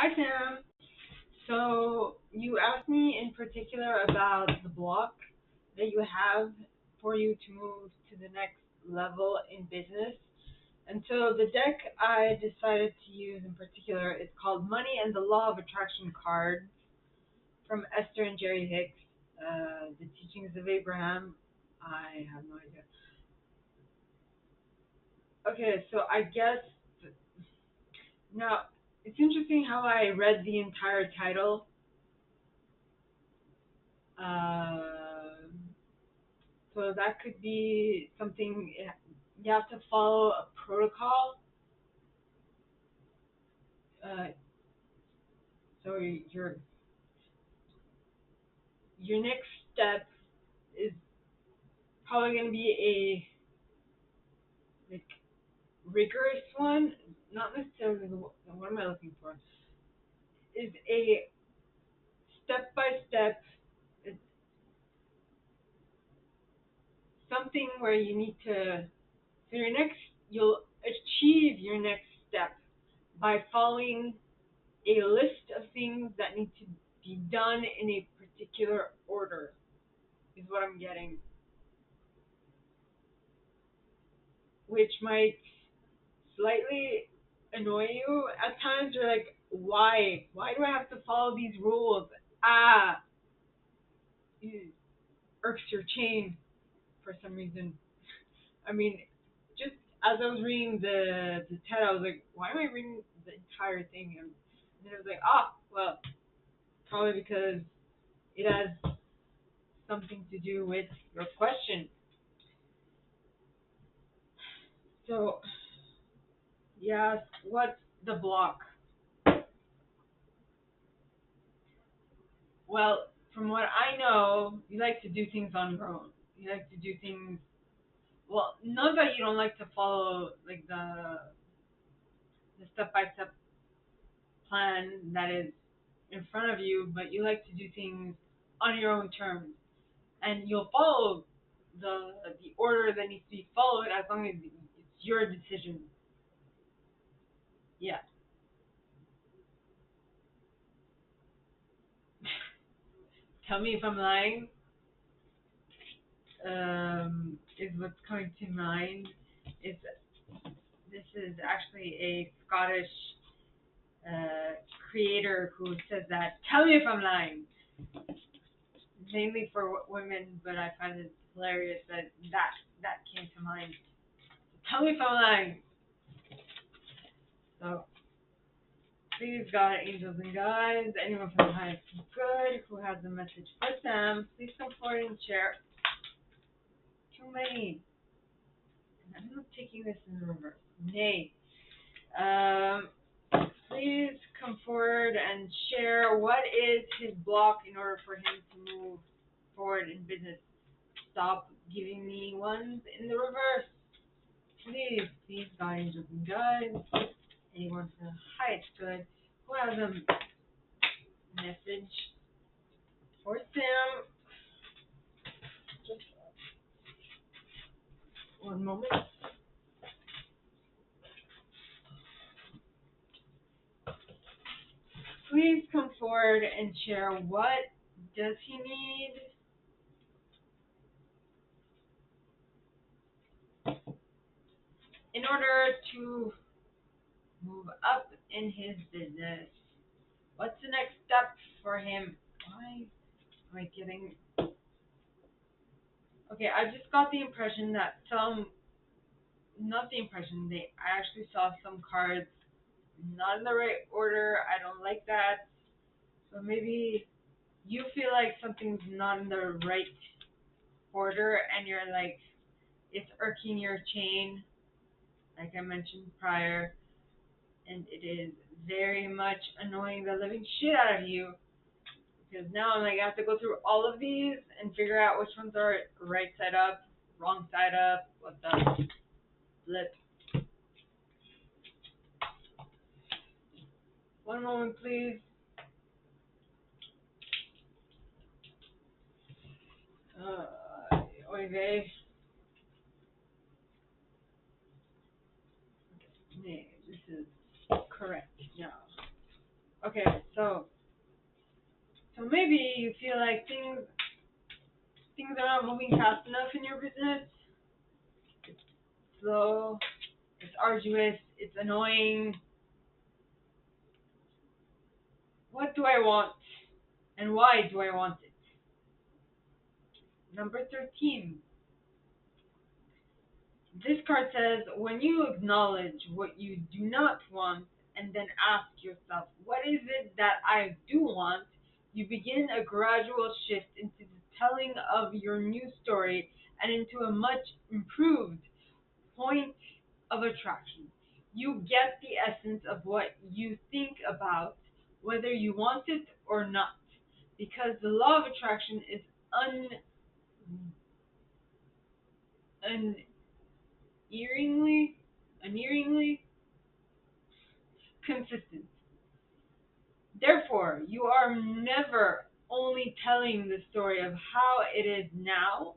Hi, Sam. So you asked me in particular about the block that you have for you to move to the next level in business. And so the deck I decided to use in particular is called Money and the Law of Attraction Cards from Esther and Jerry Hicks, The Teachings of Abraham. I have no idea. Okay, so I guess now it's interesting how I read the entire title. Um So that could be something you have to follow a protocol. Uh, so your next step is probably going to be a like rigorous one. Not necessarily what am I looking for? Is a step by step. It's something where you need to. So you'll achieve your next step by following a list of things that need to be done in a particular order, is what I'm getting. Which might slightly annoy you at times. You're like, why? Why do I have to follow these rules? Ah, it irks your chain for some reason. I mean, just as I was reading the TED, I was like, why am I reading the entire thing? And then I was like, well, probably because it has something to do with your question. So, yes, what's the block? Well, from what I know, you like to do things on your own. You like to do things. Well, not that you don't like to follow like the step by step plan that is in front of you, but you like to do things on your own terms, and you'll follow the order that needs to be followed as long as it's your decision. Yeah. Tell me if I'm lying. Is what's coming to mind. Is This is actually a Scottish uh, creator who says that. Tell me if I'm lying. Mainly for women, but I find it hilarious that came to mind. Tell me if I'm lying. So please, God, angels and guides, anyone from the highest good who has a message for them, please come forward and share. Too many. I'm not taking this in reverse. Nay. Um, Please come forward and share what is his block in order for him to move forward in business. Stop giving me ones in the reverse. Please, please, God, angels and guides, anyone for the highest good who has a message for Sam. Just one moment. Please come forward and share what does he need in order to move up in his business. What's the next step for him? Why am I getting? Okay, I just got the impression that not the impression, I actually saw some cards not in the right order. I don't like that. So maybe you feel like something's not in the right order and you're like, it's irking your chain, like I mentioned prior, and it is very much annoying the living shit out of you. Because now I'm like, I have to go through all of these and figure out which ones are right side up, wrong side up, what the flip. One moment, please. Oy vey. Nee, this is correct now. Okay, so maybe you feel like things are not moving fast enough in your business. It's slow, it's arduous, it's annoying. What do I want? And why do I want it? Number 13. This card says, when you acknowledge what you do not want and then ask yourself, what is it that I do want? You begin a gradual shift into the telling of your new story and into a much improved point of attraction. You get the essence of what you think about, whether you want it or not, because the law of attraction is un- unerringly, unerringly consistent. Therefore, you are never only telling the story of how it is now,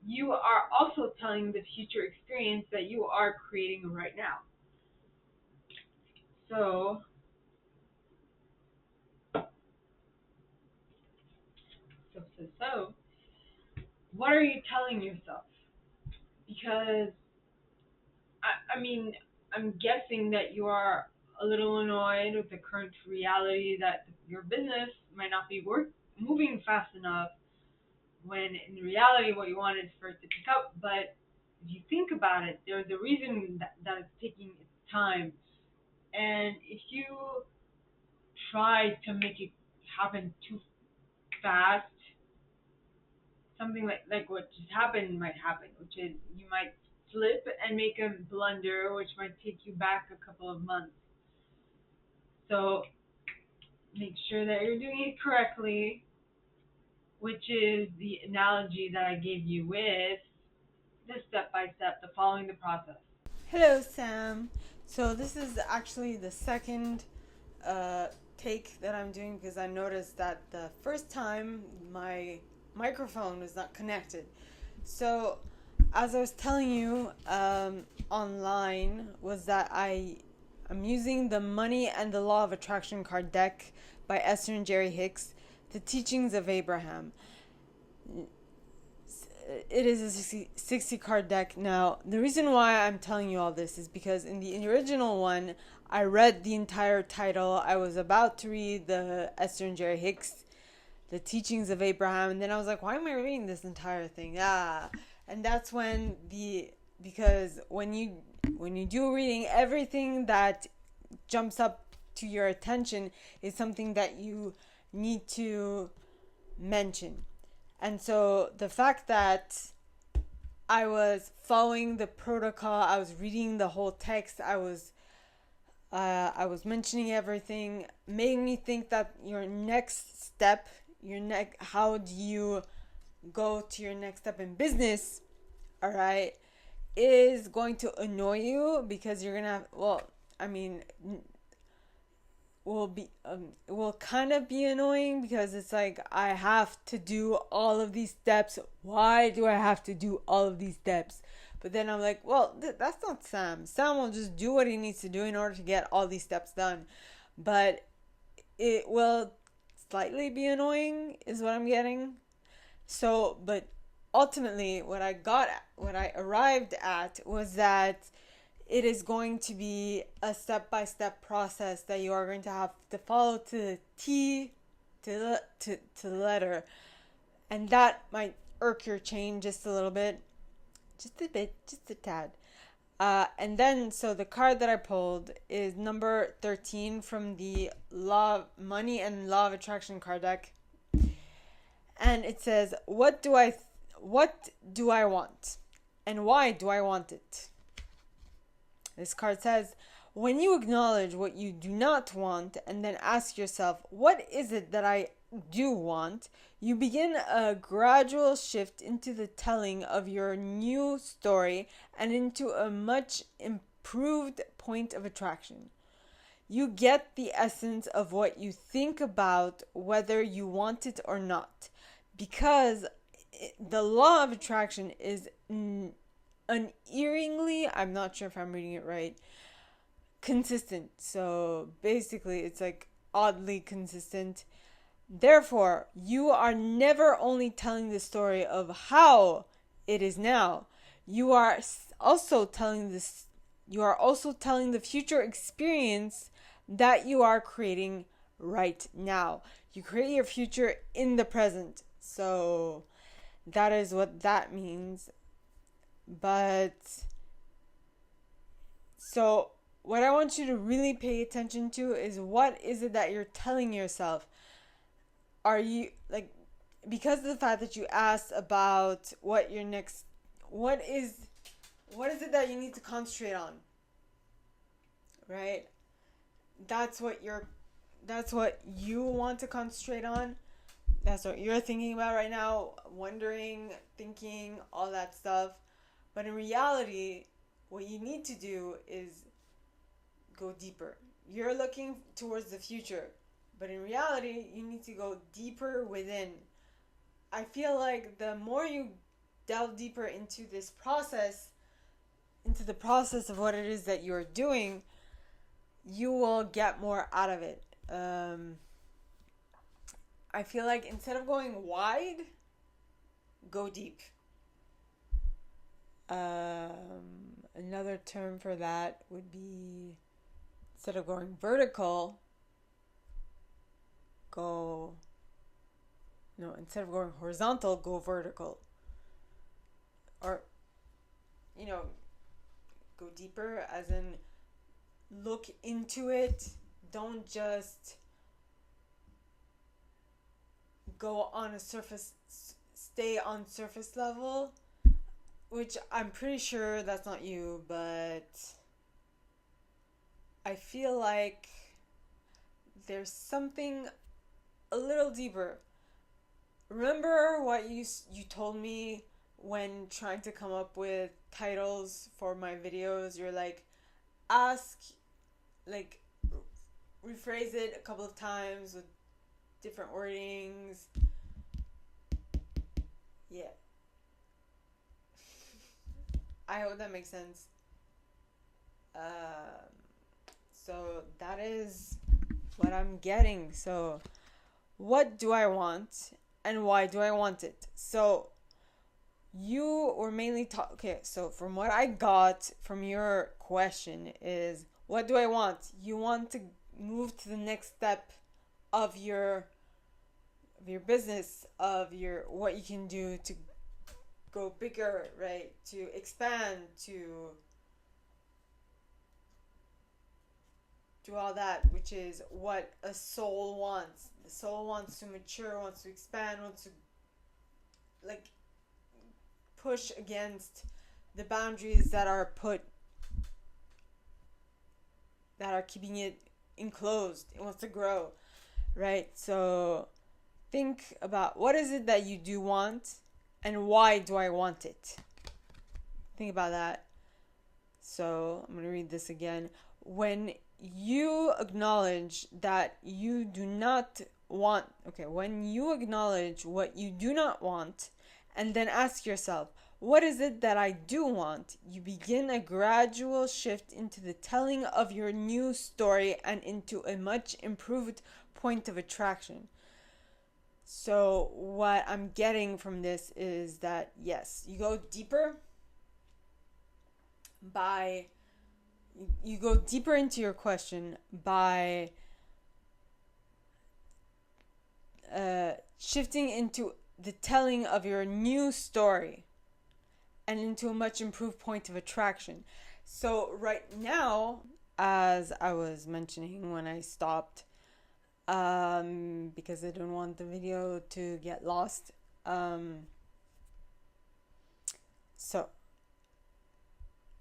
you are also telling the future experience that you are creating right now. So, so, what are you telling yourself? Because, I mean, I'm guessing that you are a little annoyed with the current reality that your business might not be moving fast enough when in reality what you want is for it to pick up. But if you think about it, there's a reason that it's taking its time. And if you try to make it happen too fast, something like what just happened might happen, which is you might slip and make a blunder, which might take you back a couple of months. So make sure that you're doing it correctly, which is the analogy that I gave you with the step by step, the following the process. Hello, Sam. So this is actually the second uh, take that I'm doing because I noticed that the first time my microphone was not connected. So as I was telling you online was that I'm using the Money and the Law of Attraction card deck by Esther and Jerry Hicks, The Teachings of Abraham. It is a 60 card deck. Now, the reason why I'm telling you all this is because in the original one, I read the entire title. I was about to read the Esther and Jerry Hicks, The Teachings of Abraham, and then I was like, why am I reading this entire thing? And that's when because when you do reading, everything that jumps up to your attention is something that you need to mention. And so the fact that I was following the protocol, I was reading the whole text, I was mentioning everything, made me think that your next step, how do you go to your next step in business, all right, is going to annoy you because you're gonna have, I mean, will kind of be annoying because it's like I have to do all of these steps. Why do I have to do all of these steps? But then I'm like, well, that's not Sam. Sam will just do what he needs to do in order to get all these steps done. But it will slightly be annoying, is what I'm getting. So, but ultimately, what I arrived at was that it is going to be a step-by-step process that you are going to have to follow to the T, to the letter, and that might irk your chain just a little bit, just a tad. And then, so the card that I pulled is number 13 from the Money and Law of Attraction card deck, and it says, what do I want, and why do I want it? This card says, when you acknowledge what you do not want and then ask yourself, what is it that I do want? You begin a gradual shift into the telling of your new story and into a much improved point of attraction. You get the essence of what you think about, whether you want it or not. Because the law of attraction is unerringly, I'm not sure if I'm reading it right, consistent. So basically, it's like oddly consistent. Therefore, you are never only telling the story of how it is now. You are also telling the future experience that you are creating right now. You create your future in the present. So that is what that means. But so what I want you to really pay attention to is, what is it that you're telling yourself? Are you like, because of the fact that you asked about what your next, what is it that you need to concentrate on, right? That's what you want to concentrate on. That's what you're thinking about right now, wondering, thinking, all that stuff. But in reality, what you need to do is go deeper. You're looking towards the future, but in reality, you need to go deeper within. I feel like the more you delve deeper into this process, into the process of what it is that you're doing, you will get more out of it. I feel like instead of going wide, go deep. Another term for that would be, instead of going vertical, instead of going horizontal, go vertical. Or, go deeper, as in look into it. Don't just go on a surface, stay on surface level, which I'm pretty sure that's not you, but I feel like there's something a little deeper. Remember what you told me when trying to come up with titles for my videos? You're like, rephrase it a couple of times with different wordings. Yeah. I hope that makes sense. So that is what I'm getting. So what do I want and why do I want it? So you were mainly okay, so from what I got from your question is, what do I want? You want to move to the next step of your business, of your what you can do to go bigger, right? To expand, to do all that, which is what a soul wants. The soul wants to mature, wants to expand, wants to push against the boundaries that are keeping it enclosed. It wants to grow, right? So think about, what is it that you do want and why do I want it? Think about that. So I'm going to read this again. When you acknowledge that you do not want, when you acknowledge what you do not want, and then ask yourself, what is it that I do want? You begin a gradual shift into the telling of your new story and into a much improved point of attraction. So what I'm getting from this is that, yes, you go deeper you go deeper into your question by shifting into the telling of your new story and into a much improved point of attraction. So right now, as I was mentioning when I stopped, because I didn't want the video to get lost, so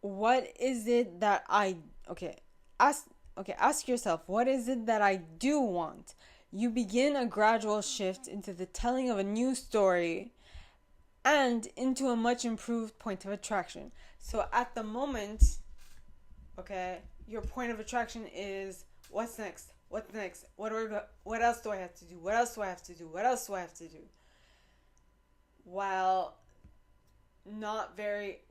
what is it that ask yourself, what is it that I do want? You begin a gradual shift into the telling of a new story and into a much improved point of attraction. So at the moment, your point of attraction is, what's next? What's next? What else do I have to do? What else do I have to do? What else do I have to do? While not very...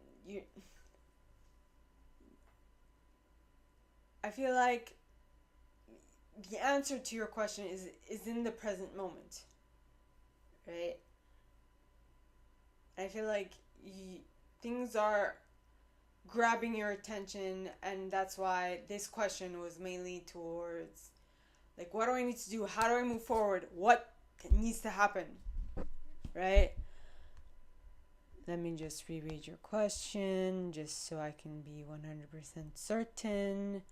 I feel like the answer to your question is in the present moment, right? I feel like things are grabbing your attention, and that's why this question was mainly towards, like, what do I need to do? How do I move forward? What needs to happen, right? Let me just reread your question just so I can be 100% certain.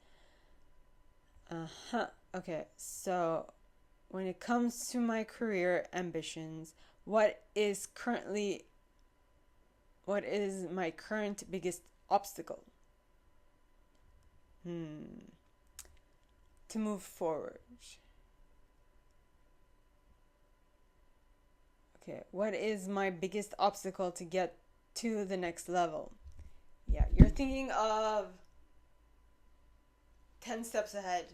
Okay, so when it comes to my career ambitions, what is my current biggest obstacle? To move forward. Okay, what is my biggest obstacle to get to the next level? Yeah, you're thinking of 10 steps ahead,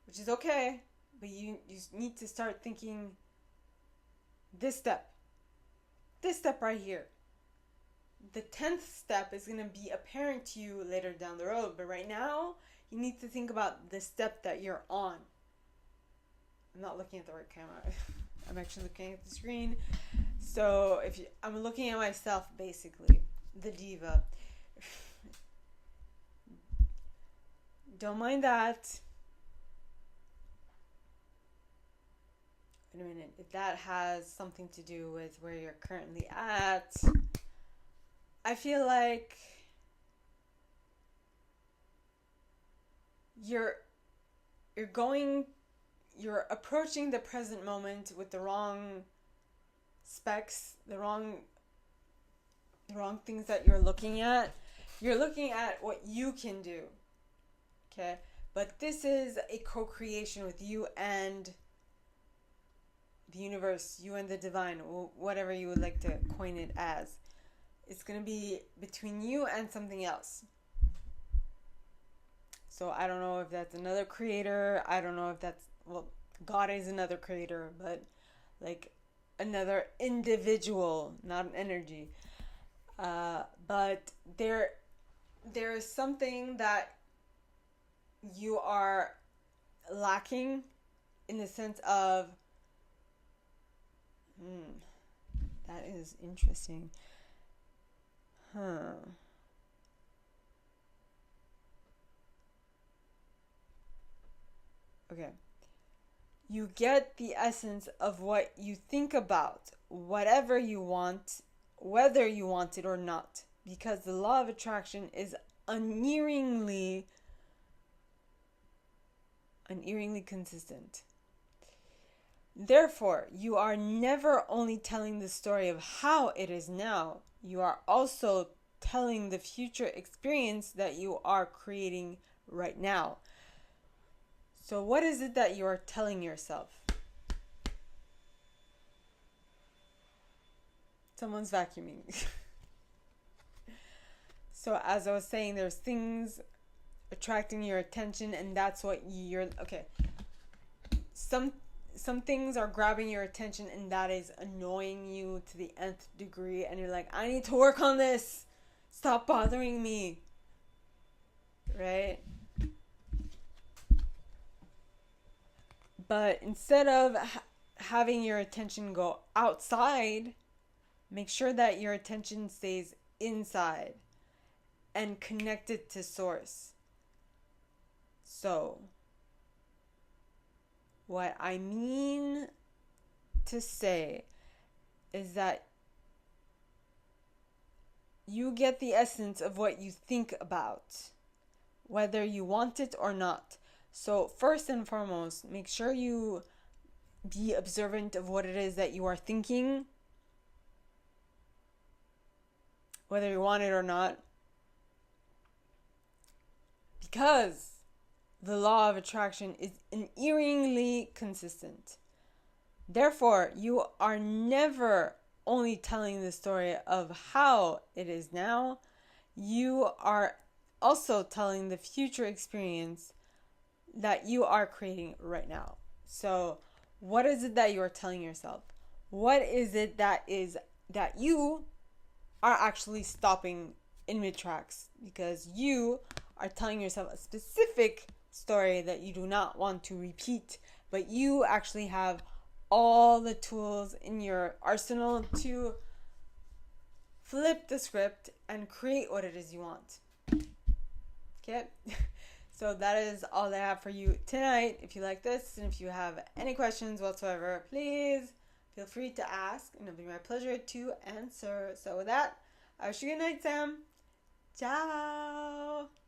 which is okay, but you need to start thinking this step right here. The 10th step is going to be apparent to you later down the road, but right now you need to think about the step that you're on. I'm not looking at the right camera. I'm actually looking at the screen. So I'm looking at myself, basically, the diva. Don't mind that. Wait a minute. If that has something to do with where you're currently at, I feel like you're approaching the present moment with the wrong specs, the wrong things that you're looking at. You're looking at what you can do. Okay? But this is a co-creation with you and the universe, you and the divine, whatever you would like to coin it as. It's going to be between you and something else. So I don't know if that's another creator. I don't know if that's, well, God is another creator, but like another individual, not an energy. But there is something that you are lacking in the sense of, that is interesting. Okay. You get the essence of what you think about, whatever you want, whether you want it or not, because the law of attraction is unerringly consistent. Therefore, you are never only telling the story of how it is now, you are also telling the future experience that you are creating right now. So what is it that you are telling yourself? Someone's vacuuming. So as I was saying, there's things attracting your attention, and that's what you're, okay. Some things are grabbing your attention, and that is annoying you to the nth degree, and you're like, I need to work on this. Stop bothering me. Right? But instead of having your attention go outside, make sure that your attention stays inside and connected to source. So, what I mean to say is that you get the essence of what you think about, whether you want it or not. So first and foremost, make sure you be observant of what it is that you are thinking, whether you want it or not. Because the law of attraction is unerringly consistent. Therefore, you are never only telling the story of how it is now. You are also telling the future experience that you are creating right now. So, what is it that you are telling yourself? What is it that you are actually stopping in mid-tracks? Because you are telling yourself a specific story that you do not want to repeat, but you actually have all the tools in your arsenal to flip the script and create what it is you want. Okay? So that is all I have for you tonight. If you like this and if you have any questions whatsoever, please feel free to ask, and it'll be my pleasure to answer. So with that, I wish you a good night, Sam. Ciao.